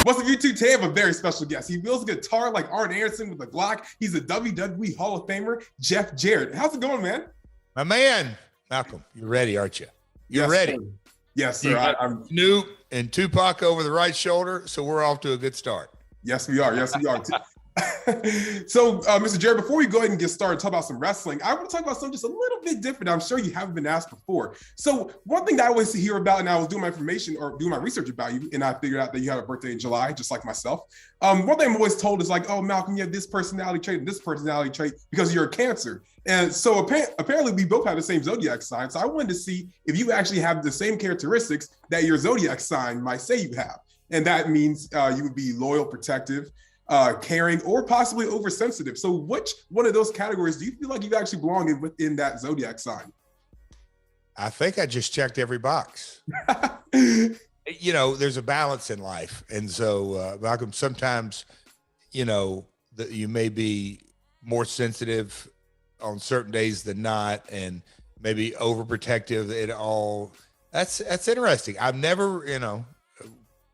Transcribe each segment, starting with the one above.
What's up, YouTube? Today I have a very special guest. He wields a guitar like Arn Anderson with a Glock. He's a WWE Hall of Famer, Jeff Jarrett. How's it going, man? My man, Malcolm, you're ready, aren't you? You're yes, ready. Sir. Yes, sir. I'm Snoop and Tupac over the right shoulder, so we're off to a good start. Yes, we are. Yes, we are. So, Mr. Jarrett, before we go ahead and get started, talk about some wrestling, I want to talk about something just a little bit different. I'm sure you haven't been asked before. So one thing that I always hear about, and I was doing my information or doing my research about you, and I figured out that you had a birthday in July, just like myself. One thing I'm always told is like, oh, Malcolm, you have this personality trait and this personality trait because you're a Cancer. And so apparently we both have the same zodiac sign. So I wanted to see if you actually have the same characteristics that your zodiac sign might say you have. And that means you would be loyal, protective, caring, or possibly oversensitive. So which one of those categories do you feel like you actually belong in within that zodiac sign? I think I just checked every box. You know, there's a balance in life. And so, Malcolm, sometimes, you know, you may be more sensitive on certain days than not, and maybe overprotective at all. That's interesting. I've never, you know,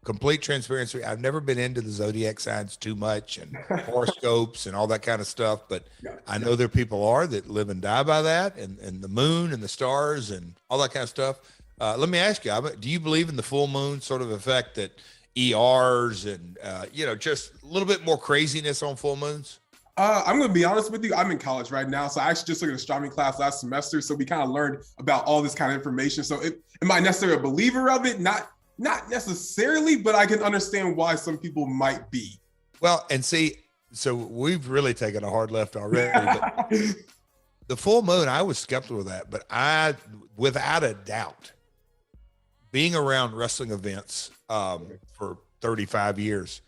complete transparency, I've never been into the zodiac signs too much and horoscopes and all that kind of stuff, but I know there people are that live and die by that, and the moon and the stars and all that kind of stuff. Let me ask you, do you believe in the full moon sort of effect that ERs and, you know, just a little bit more craziness on full moons? I'm going to be honest with you. I'm in college right now. So I actually just took an astronomy class last semester. So we kind of learned about all this kind of information. So am I necessarily a believer of it? Not necessarily, but I can understand why some people might be. Well, and see, so we've really taken a hard left already. But the full moon, I was skeptical of that, but without a doubt, being around wrestling events for 35 years,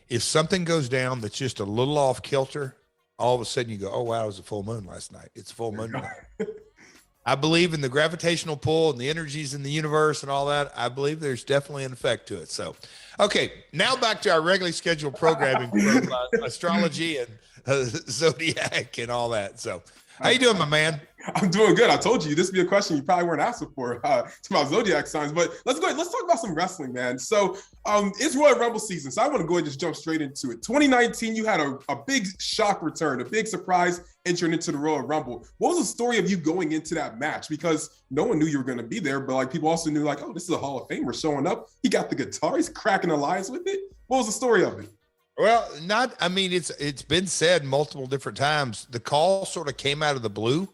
if something goes down that's just a little off kilter, all of a sudden you go, oh, wow, it was a full moon last night. It's a full moon tonight. I believe in the gravitational pull and the energies in the universe and all that. I believe there's definitely an effect to it. So, okay, now back to our regularly scheduled programming from astrology and zodiac and all that. So, how you doing, my man? I'm doing good. I told you this would be a question you probably weren't asked before. It's about zodiac signs, but let's go ahead. Let's talk about some wrestling, man. So it's Royal Rumble season, so I want to go ahead and just jump straight into it. 2019, you had a big shock return, a big surprise entering into the Royal Rumble. What was the story of you going into that match? Because no one knew you were going to be there, but like people also knew like, oh, this is a Hall of Famer showing up. He got the guitar. He's cracking the lines with it. What was the story of it? Well, it's been said multiple different times. The call sort of came out of the blue,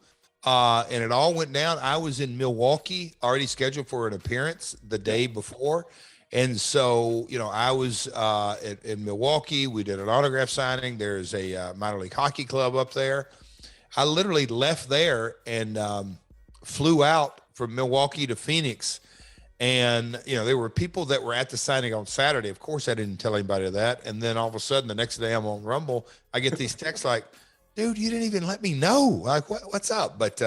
and it all went down. I was in Milwaukee, already scheduled for an appearance the day before. And so, you know, I was in Milwaukee. We did an autograph signing. There's a minor league hockey club up there. I literally left there and flew out from Milwaukee to Phoenix. And, you know, there were people that were at the signing on Saturday. Of course, I didn't tell anybody that. And then all of a sudden, the next day I'm on Rumble, I get these texts like, dude, you didn't even let me know. Like, what's up? But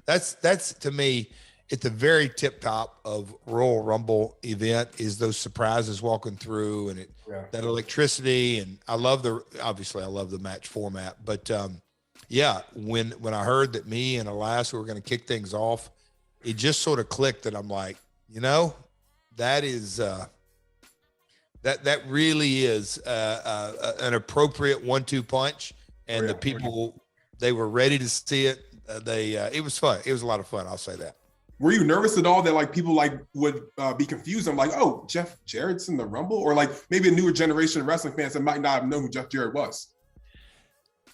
that's to me, at the very tip top of Royal Rumble event is those surprises walking through and that electricity. And obviously I love the match format. But yeah, when I heard that me and Elias were going to kick things off, it just sort of clicked that I'm like, you know, that is that really is an appropriate 1-2 punch, and the people, they were ready to see it. It was fun. It was a lot of fun. I'll say that. Were you nervous at all that like people like would be confused? I'm like, oh, Jeff Jarrett's in the Rumble, or like maybe a newer generation of wrestling fans that might not have known who Jeff Jarrett was.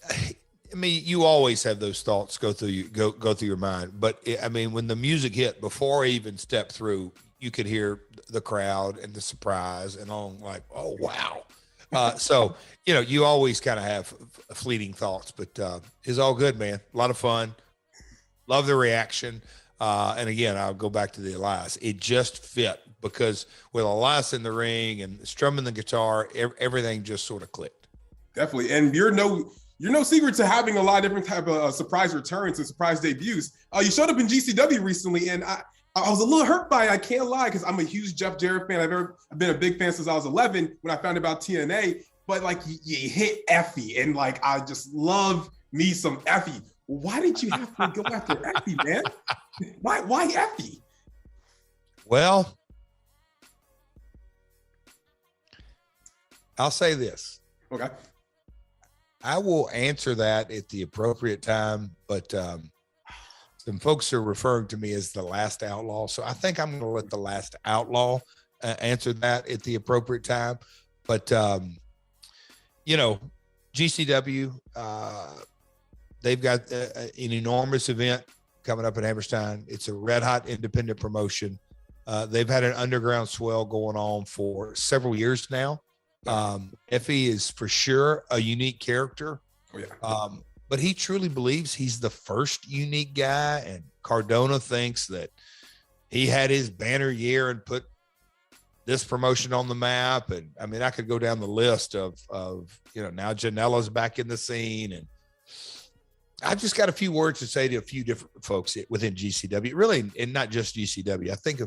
I mean, you always have those thoughts go through your mind. But I mean, when the music hit, before I even stepped through, you could hear the crowd and the surprise, and I'm like, oh wow. So you know, you always kind of have fleeting thoughts, but it's all good, man. A lot of fun. Love the reaction. And again, I'll go back to the Elias. It just fit because with Elias in the ring and strumming the guitar, everything just sort of clicked. Definitely, and you're no secret to having a lot of different type of surprise returns and surprise debuts. You showed up in GCW recently, and I was a little hurt by it. I can't lie, because I'm a huge Jeff Jarrett fan. I've been a big fan since I was 11 when I found out about TNA. But like you hit Effy, and like I just love me some Effy. Why did you have to go after Effy, man? Why Effy? Well, I'll say this. Okay. I will answer that at the appropriate time, but some folks are referring to me as the last outlaw. So I think I'm going to let the last outlaw answer that at the appropriate time. But, you know, GCW, they've got an enormous event coming up in Hammerstein. It's a red hot independent promotion. They've had an underground swell going on for several years now. Effy is for sure a unique character. Oh, yeah. But he truly believes he's the first unique guy, and Cardona thinks that he had his banner year and put this promotion on the map. And I mean, I could go down the list of now Janela's back in the scene, and I've just got a few words to say to a few different folks within GCW, really, and not just GCW. I think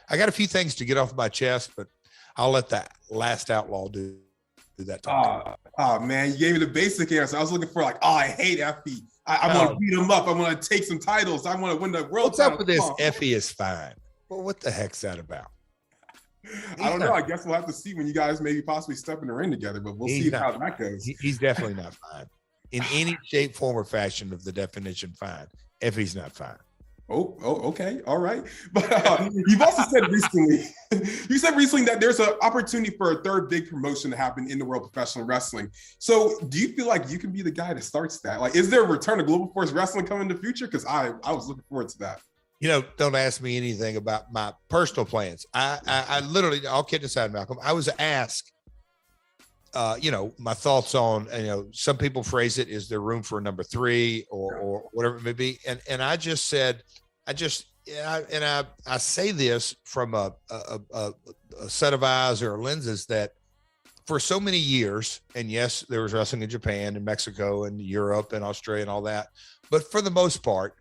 I got a few things to get off my chest, but I'll let that last outlaw do that talk. Oh man, you gave me the basic answer. I was looking for I hate Effy. I want to beat him up. I want to take some titles. I want to win the world title. What's up with this? Effy is fine. Well, what the heck's that about? I don't know. I guess we'll have to see when you guys maybe possibly step in the ring together, but we'll see how that goes. He's definitely not fine. In any shape, form, or fashion of the definition fine. Effy's not fine. Oh, okay. All right. But you've also said recently, that there's an opportunity for a third big promotion to happen in the world of professional wrestling. So do you feel like you can be the guy that starts that? Like, is there a return to Global Force Wrestling coming in the future? Because I was looking forward to that. Don't ask me anything about my personal plans. I literally, all kidding aside, Malcolm, I was asked, my thoughts on, some people phrase it, is there room for a number 3 or whatever it may be. And I just said, I say this from a set of eyes or lenses that for so many years, and yes, there was wrestling in Japan and Mexico and Europe and Australia and all that, but for the most part,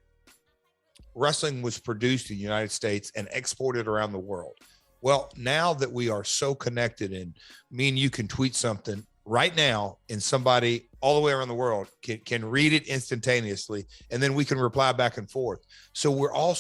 wrestling was produced in the United States and exported around the world. Well, now that we are so connected, and me and you can tweet something right now and somebody all the way around the world can read it instantaneously, and then we can reply back and forth. So we're all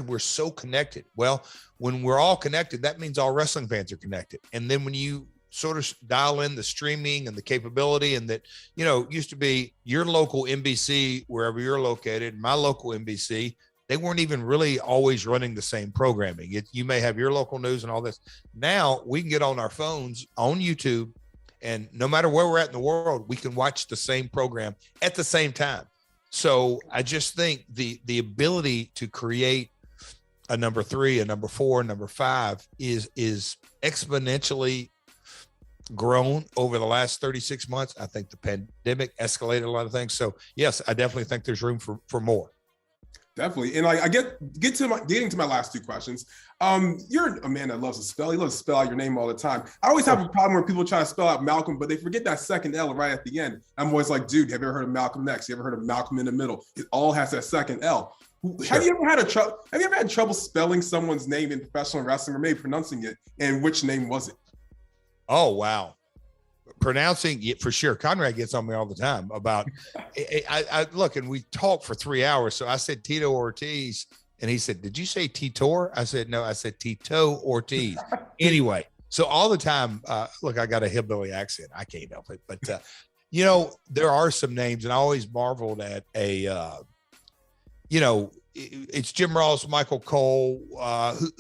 we're so connected. Well, when we're all connected, that means all wrestling fans are connected. And then when you sort of dial in the streaming and the capability, and that, used to be your local NBC, wherever you're located, my local NBC, they weren't even really always running the same programming. You may have your local news and all this. Now we can get on our phones on YouTube, and no matter where we're at in the world, we can watch the same program at the same time. So I just think the ability to create a number 3, a number 4, a number 5 is exponentially grown over the last 36 months. I think the pandemic escalated a lot of things. So yes, I definitely think there's room for more. Definitely. And I getting to my last 2 questions. You're a man that loves to spell. He loves to spell out your name all the time. I always have a problem where people try to spell out Malcolm, but they forget that second L right at the end. I'm always like, dude, have you ever heard of Malcolm X? You ever heard of Malcolm in the Middle? It all has that second L. Sure. Have you ever had trouble spelling someone's name in professional wrestling, or maybe pronouncing it? And which name was it? Oh, wow. Pronouncing it for sure. Conrad gets on me all the time about I look, and we talked for 3 hours. So I said Tito Ortiz, and he said, "Did you say Titor?" I said, "No, I said Tito Ortiz." Anyway, so all the time, look, I got a hillbilly accent. I can't help it. But there are some names, and I always marveled at it's Jim Ross, Michael Cole,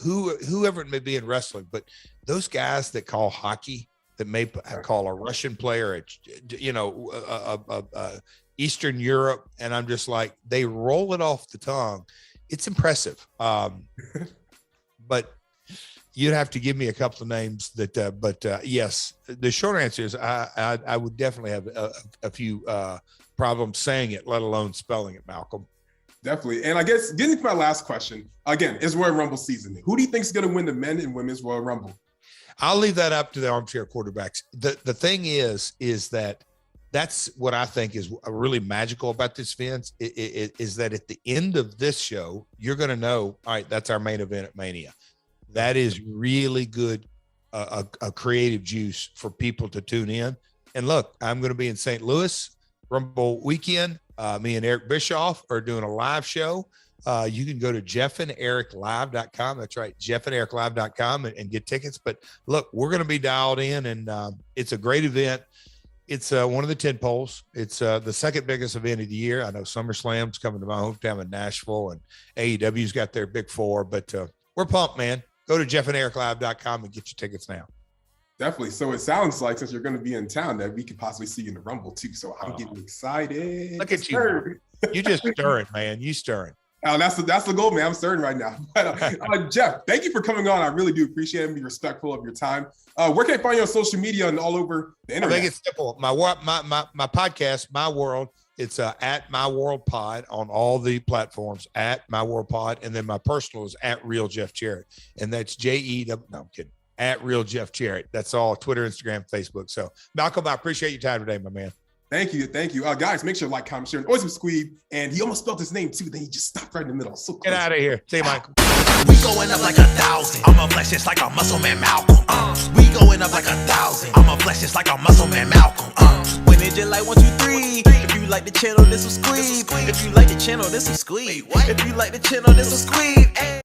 whoever it may be in wrestling, but those guys that call hockey, that may call a Russian player, Eastern Europe. And I'm just like, they roll it off the tongue. It's impressive. But you'd have to give me a couple of names but yes, the short answer is I would definitely have a few problems saying it, let alone spelling it, Malcolm. Definitely. And I guess getting to my last question, again, is Royal Rumble season. Who do you think is going to win the men and women's Royal Rumble? I'll leave that up to the armchair quarterbacks. The thing is that's what I think is really magical about this, Vince, is that at the end of this show, you're going to know, all right, that's our main event at Mania. That is really good, a creative juice for people to tune in. And look, I'm going to be in St. Louis Rumble weekend. Me and Eric Bischoff are doing a live show. You can go to jeffandericlive.com. That's right, jeffandericlive.com and get tickets. But look, we're going to be dialed in, and it's a great event. It's one of the 10 poles. It's the second biggest event of the year. I know SummerSlam's coming to my hometown in Nashville, and AEW's got their big four, but we're pumped, man. Go to jeffandericlive.com and get your tickets now. Definitely. So it sounds like, since you're going to be in town, that we could possibly see you in the Rumble too. So I'm getting excited. Look at you. You just stirring, man. You stirring. Oh, that's the goal, man. I'm stirring right now. But, Jeff, thank you for coming on. I really do appreciate it and be respectful of your time. Where can I find you on social media and all over the internet? I think it's simple. My podcast, My World, it's at My World Pod on all the platforms, at My World Pod. And then my personal is at Real Jeff Jarrett. And that's JEW. No, I'm kidding. At Real Jeff Jarrett. That's all. Twitter, Instagram, Facebook. So, Malcolm, I appreciate your time today, my man. Thank you. Guys, make sure to like, comment, share, and always subscribe. And he almost spelled his name too. Then he just stopped right in the middle. So get out of here. See you, Michael. We going up like 1,000. I'm a flex just like a muscle man Malcolm. We going up like 1,000. I'm a flex just like a muscle man Malcolm. When it just like 1, 2, 3. If you like the channel, this subscribe. If you like the channel, this subscribe. If you like the channel, this subscribe.